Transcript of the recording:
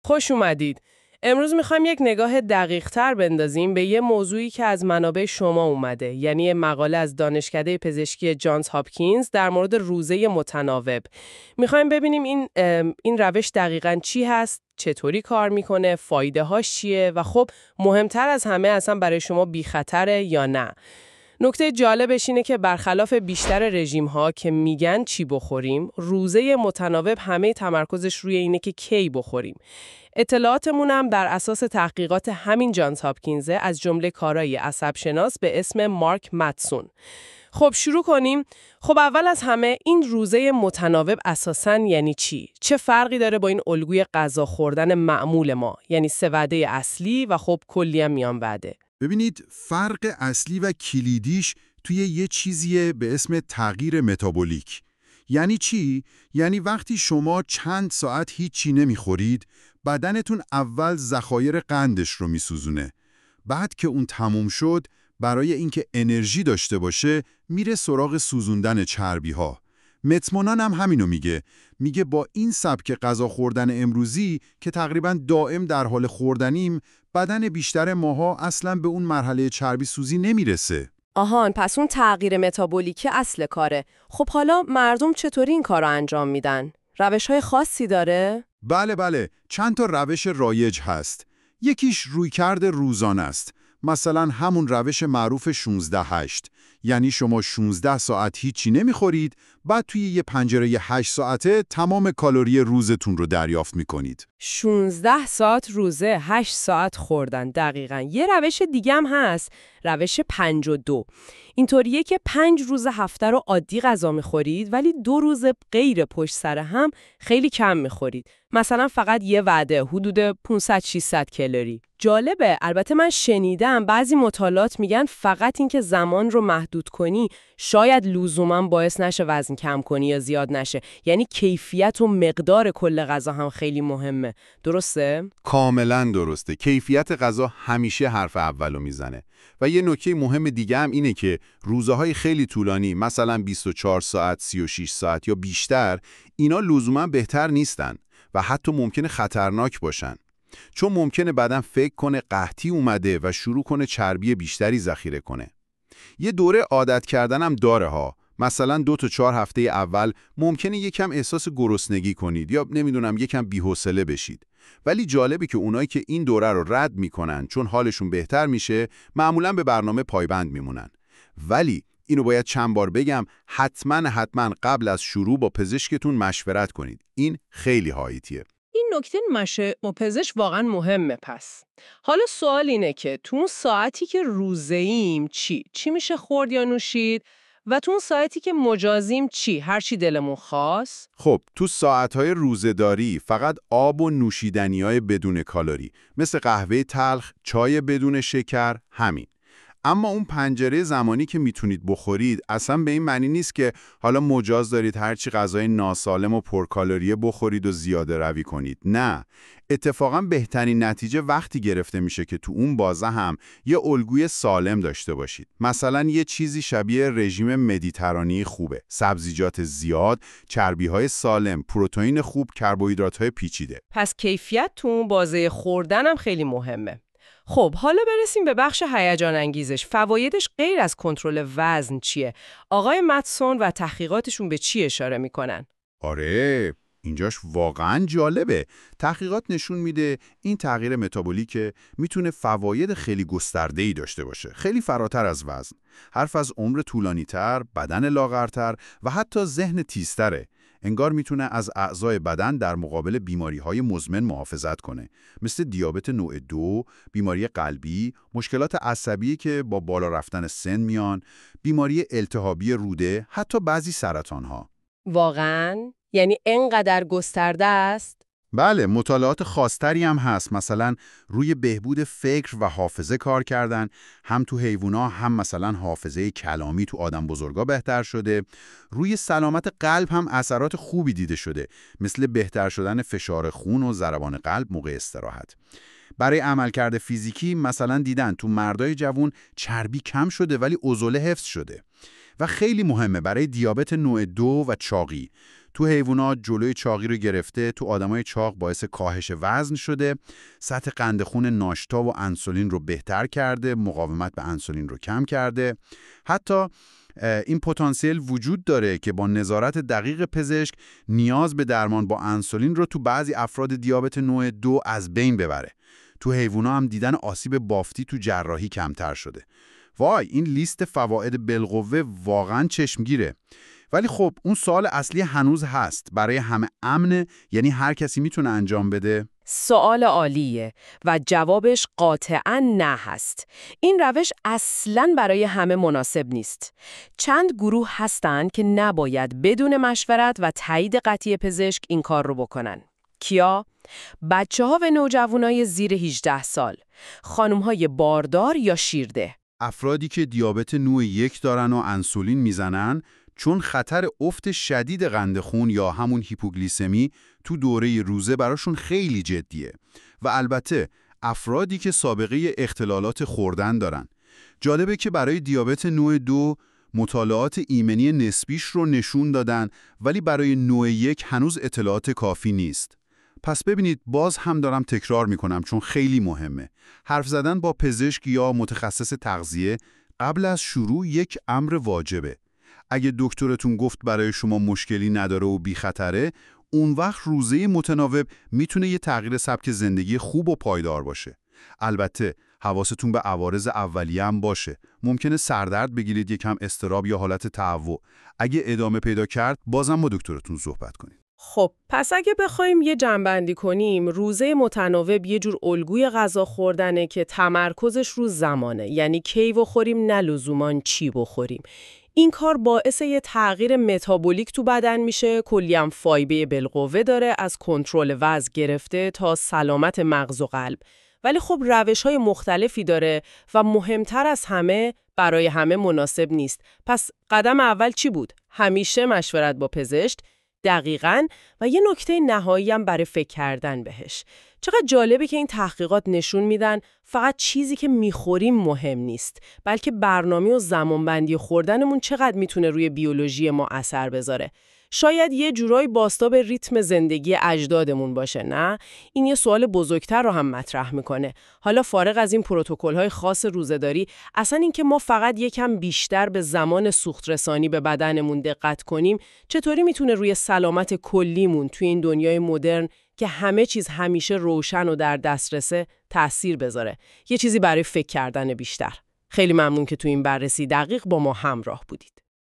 خوش اومدید. امروز میخوایم یک نگاه دقیق‌تر بندازیم به یه موضوعی که از منابع شما اومده، یعنی یه مقاله از دانشکده پزشکی جانز هاپکینز در مورد روزه متناوب. میخوایم ببینیم این روش دقیقاً چی هست، چطوری کار میکنه، فایده هاش چیه و خب مهمتر از همه اصلا برای شما بی خطره یا نه. نکته جالبش اینه که برخلاف بیشتر رژیم‌ها که میگن چی بخوریم، روزه متناوب همه تمرکزش روی اینه که کی بخوریم. اطلاعاتمون هم بر اساس تحقیقات همین جانز هاپکینزه، از جمله کارای عصبشناس به اسم مارک متسون. خب شروع کنیم. خب اول از همه این روزه متناوب اساساً یعنی چی؟ چه فرقی داره با این الگوی غذا خوردن معمول ما؟ یعنی 3 وعده اصلی و خب کلی هم میان وعده. ببینید، فرق اصلی و کلیدیش توی یه چیزیه به اسم تغییر متابولیک. یعنی چی؟ یعنی وقتی شما چند ساعت هیچی نمیخورید، بدنتون اول ذخایر قندش رو میسوزونه. بعد که اون تموم شد، برای اینکه انرژی داشته باشه، میره سراغ سوزوندن چربی‌ها. متمونان هم همینو میگه با این سبک غذا خوردن امروزی که تقریباً دائم در حال خوردنیم، بدن بیشتر ماها اصلاً به اون مرحله چربی سوزی نمیرسه. آهان، پس اون تغییر متابولیکی اصل کاره. خب حالا مردم چطوری این کار رو انجام میدن؟ روش‌های خاصی داره؟ بله، چند تا روش رایج هست. یکیش رویکرد روزانه است. مثلا همون روش معروف 16-8. یعنی شما 16 ساعت هیچی نمیخورید، بعد توی یه پنجره 8 ساعته تمام کالری روزتون رو دریافت میکنید. 16 ساعت روزه، 8 ساعت خوردن. دقیقاً. یه روش دیگه هم هست، روش 52. اینطوریه که 5 روز هفته رو عادی غذا میخورید، ولی 2 روز غیر پشت سر هم خیلی کم میخورید. مثلا فقط یه وعده، حدود 500-600 کالری. جالبه. البته من شنیدم بعضی مطالعات میگن فقط اینکه زمان رو محدود کنی شاید لزوما باعث نشه وزن کم کنی یا زیاد نشه. یعنی کیفیت و مقدار کل غذا هم خیلی مهمه. درسته؟ کاملا درسته. کیفیت غذا همیشه حرف اولو میزنه. و یه نکته مهم دیگه هم اینه که روزهای خیلی طولانی، مثلا 24 ساعت، 36 ساعت یا بیشتر، اینا لزوما بهتر نیستن و حتی ممکنه خطرناک باشن. چون ممکنه بدن فکر کنه قحطی اومده و شروع کنه چربی بیشتری ذخیره کنه. یه دوره عادت کردن هم داره ها. مثلا 2 تا 4 هفته اول ممکنه یکم احساس گرسنگی کنید یا یکم بی‌حوصله بشید. ولی جالبه که اونایی که این دوره رو رد میکنن چون حالشون بهتر میشه، معمولا به برنامه پایبند میمونن. ولی اینو باید چند بار بگم، حتما قبل از شروع با پزشکتون مشورت کنید. این خیلی حیاتیه. این نکته با پزشک واقعا مهمه. پس حالا سوال اینه که تو اون ساعتی که روزه‌ایم چی میشه خورد یا نوشید؟ و تو اون ساعتی که مجازیم هر چی دلمون خواست؟ خب تو ساعتهای روزه‌داری فقط آب و نوشیدنی‌های بدون کالری، مثل قهوه تلخ، چای بدون شکر، همین. اما اون پنجره زمانی که میتونید بخورید اصلا به این معنی نیست که حالا مجاز دارید هرچی غذای ناسالم و پرکالری بخورید و زیاده روی کنید. نه، اتفاقا بهترین نتیجه وقتی گرفته میشه که تو اون بازه هم یه الگوی سالم داشته باشید. مثلا یه چیزی شبیه رژیم مدیترانی خوبه، سبزیجات زیاد، چربی‌های سالم، پروتئین خوب، کربوهیدرات‌های پیچیده. پس کیفیت تو اون بازه خوردن هم خیلی مهمه. خب حالا برسیم به بخش هیجان انگیزش. فوایدش غیر از کنترل وزن چیه؟ آقای متسون و تحقیقاتشون به چی اشاره میکنن؟ آره، اینجاش واقعاً جالبه. تحقیقات نشون میده این تغییر متابولیک میتونه فواید خیلی گسترده‌ای داشته باشه، خیلی فراتر از وزن. حرف از عمر طولانی‌تر، بدن لاغرتر و حتی ذهن تیزتره. انگار میتونه از اعضای بدن در مقابل بیماری‌های مزمن محافظت کنه، مثل دیابت نوع 2، بیماری قلبی، مشکلات عصبی که با بالا رفتن سن میان، بیماری التهابی روده، حتی بعضی سرطان‌ها. واقعاً؟ یعنی اینقدر گسترده است؟ بله، مطالعات خاص‌تری هم هست. مثلا روی بهبود فکر و حافظه کار کردن، هم تو حیوونا هم مثلا حافظه کلامی تو آدم بزرگا بهتر شده. روی سلامت قلب هم اثرات خوبی دیده شده، مثل بهتر شدن فشار خون و ضربان قلب موقع استراحت. برای عملکرد فیزیکی مثلا دیدن تو مردای جوان چربی کم شده ولی عضله حفظ شده. و خیلی مهمه برای دیابت نوع 2 و چاقی. تو حیوانات جلوی چاقی رو گرفته، تو آدمای چاق باعث کاهش وزن شده، سطح قند خون ناشتا و انسولین رو بهتر کرده، مقاومت به انسولین رو کم کرده. حتی این پتانسیل وجود داره که با نظارت دقیق پزشک نیاز به درمان با انسولین رو تو بعضی افراد دیابت نوع 2 از بین ببره. تو حیونا هم دیدن آسیب بافتی تو جراحی کمتر شده. وای، این لیست فواید بالقوه واقعا چشمگیره. ولی خب اون سوال اصلی هنوز هست. برای همه امنه؟ یعنی هر کسی میتونه انجام بده؟ سوال عالیه و جوابش قاطعاً نه هست. این روش اصلاً برای همه مناسب نیست. چند گروه هستن که نباید بدون مشورت و تایید قطعی پزشک این کار رو بکنن. کیا؟ بچه‌ها و نوجوانای زیر 18 سال، خانم‌های باردار یا شیرده. افرادی که دیابت نوع 1 دارن و انسولین میزنن، چون خطر افت شدید قند خون یا همون هیپوگلیسمی تو دوره روزه براشون خیلی جدیه. و البته افرادی که سابقه اختلالات خوردن دارن. جالبه که برای دیابت نوع 2 مطالعات ایمنی نسبیش رو نشون دادن، ولی برای نوع 1 هنوز اطلاعات کافی نیست. پس ببینید، باز هم دارم تکرار میکنم چون خیلی مهمه. حرف زدن با پزشک یا متخصص تغذیه قبل از شروع یک امر واجبه. اگه دکترتون گفت برای شما مشکلی نداره و بی خطره، اون وقت روزه متناوب میتونه یه تغییر سبک زندگی خوب و پایدار باشه. البته حواستون به عوارض اولیه هم باشه. ممکنه سردرد بگیرید، یکم اضطراب یا حالت تهوع. اگه ادامه پیدا کرد، بازم با دکترتون صحبت کنید. خب پس اگه بخوایم یه جمع‌بندی کنیم، روزه متناوب یه جور الگوی غذا خوردنه که تمرکزش رو زمانه، یعنی کی بخوریم نه لزوماً چی بخوریم. این کار باعث یه تغییر متابولیک تو بدن میشه، کلی هم فایده بالقوه داره، از کنترل وزن گرفته تا سلامت مغز و قلب. ولی خب روش‌های مختلفی داره و مهمتر از همه برای همه مناسب نیست. پس قدم اول چی بود؟ همیشه مشورت با پزشک، دقیقاً، و یه نکته نهایی هم برای فکر کردن بهش. چقدر جالبه که این تحقیقات نشون میدن فقط چیزی که میخوریم مهم نیست، بلکه برنامه و زمانبندی خوردنمون چقدر میتونه روی بیولوژی ما اثر بذاره. شاید یه جورایی بازتاب ریتم زندگی اجدادمون باشه، نه؟ این یه سوال بزرگتر رو هم مطرح میکنه. حالا فارغ از این پروتکل‌های خاص روزه‌داری، اصلا این که ما فقط یکم بیشتر به زمان سوخت رسانی به بدنمون دقت کنیم، چطوری میتونه روی سلامت کلیمون توی این دنیای مدرن که همه چیز همیشه روشن و در دسترسه تأثیر بذاره؟ یه چیزی برای فکر کردن بیشتر. خیلی ممنون که تو این بررسی دقیق با ما همراه بودید.